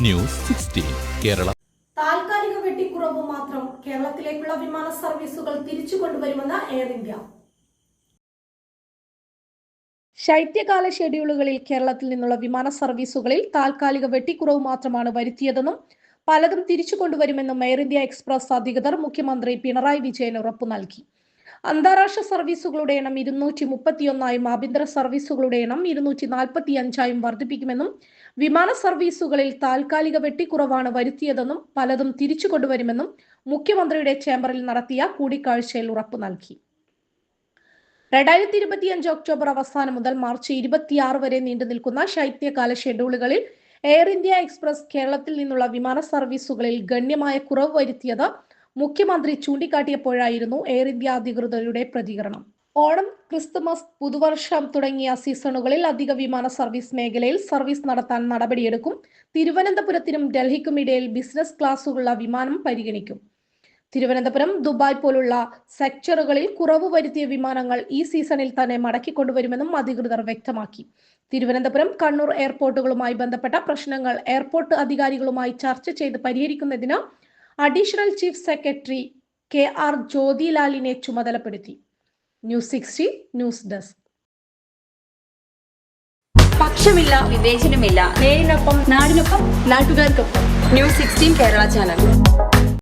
News 16 Kerala. താൽക്കാലിക വെട്ടിക്കുറവ് മാത്രം കേരളത്തിലേക്കുള്ള വിമാന സർവീസുകൾ തിരിച്ചു കൊണ്ടുവരുമെന്ന് എയർ ഇന്ത്യ. ശൈത്യകാല ഷെഡ്യൂളുകളിൽ കേരളത്തിൽ നിന്നുള്ള വിമാന സർവീസുകളിൽ താൽക്കാലിക വെട്ടിക്കുറവ് മാത്രമാണ് വരുത്തിയതെന്നും പലതും തിരിച്ചു കൊണ്ടുവരുമെന്നും എയർ ഇന്ത്യ എക്സ്പ്രസ് അധികൃതർ മുഖ്യമന്ത്രി പിണറായി വിജയന് ഉറപ്പു നൽകി. അന്താരാഷ്ട്ര സർവീസുകളുടെ എണ്ണം 231ആയും ആഭ്യന്തര സർവീസുകളുടെ എണ്ണം 245ആയും വർദ്ധിപ്പിക്കുമെന്നും വിമാന സർവീസുകളിൽ താൽക്കാലിക വെട്ടിക്കുറവാണ് വരുത്തിയതെന്നും പലതും തിരിച്ചു കൊണ്ടുവരുമെന്നും മുഖ്യമന്ത്രിയുടെ ചേംബറിൽ നടത്തിയ കൂടിക്കാഴ്ചയിൽ ഉറപ്പു നൽകി. 2025 ഒക്ടോബർ അവസാനം മുതൽ മാർച്ച് 26 വരെ നീണ്ടു നിൽക്കുന്ന ശൈത്യകാല ഷെഡ്യൂളുകളിൽ എയർ ഇന്ത്യ എക്സ്പ്രസ് കേരളത്തിൽ നിന്നുള്ള വിമാന സർവീസുകളിൽ ഗണ്യമായ കുറവ് വരുത്തിയത് മുഖ്യമന്ത്രി ചൂണ്ടിക്കാട്ടിയപ്പോഴായിരുന്നു എയർ ഇന്ത്യ അധികൃതരുടെ പ്രതികരണം. ഓണം, ക്രിസ്തുമസ്, പുതുവർഷം തുടങ്ങിയ സീസണുകളിൽ അധിക വിമാന സർവീസ് മേഖലയിൽ സർവീസ് നടത്താൻ നടപടിയെടുക്കും. തിരുവനന്തപുരത്തിനും ഡൽഹിക്കും ഇടയിൽ ബിസിനസ് ക്ലാസ്സുകളുള്ള വിമാനം പരിഗണിക്കും. തിരുവനന്തപുരം, ദുബായ് പോലുള്ള സെക്ടറുകളിൽ കുറവ് വരുത്തിയ വിമാനങ്ങൾ ഈ സീസണിൽ തന്നെ മടക്കിക്കൊണ്ടുവരുമെന്നും അധികൃതർ വ്യക്തമാക്കി. തിരുവനന്തപുരം, കണ്ണൂർ എയർപോർട്ടുകളുമായി ബന്ധപ്പെട്ട പ്രശ്നങ്ങൾ എയർപോർട്ട് അധികാരികളുമായി ചർച്ച ചെയ്ത് പരിഹരിക്കുന്നതിന് അഡീഷണൽ ചീഫ് സെക്രട്ടറി KR ജ്യോതിലാലിനെ ചുമതലപ്പെടുത്തി. News 16 news desk. പക്ഷമില്ല, വിവേചനമില്ല. നേരിനൊപ്പം, നാടിനൊപ്പം, നാട്ടുകാർക്കൊപ്പം. News 16 Kerala channel.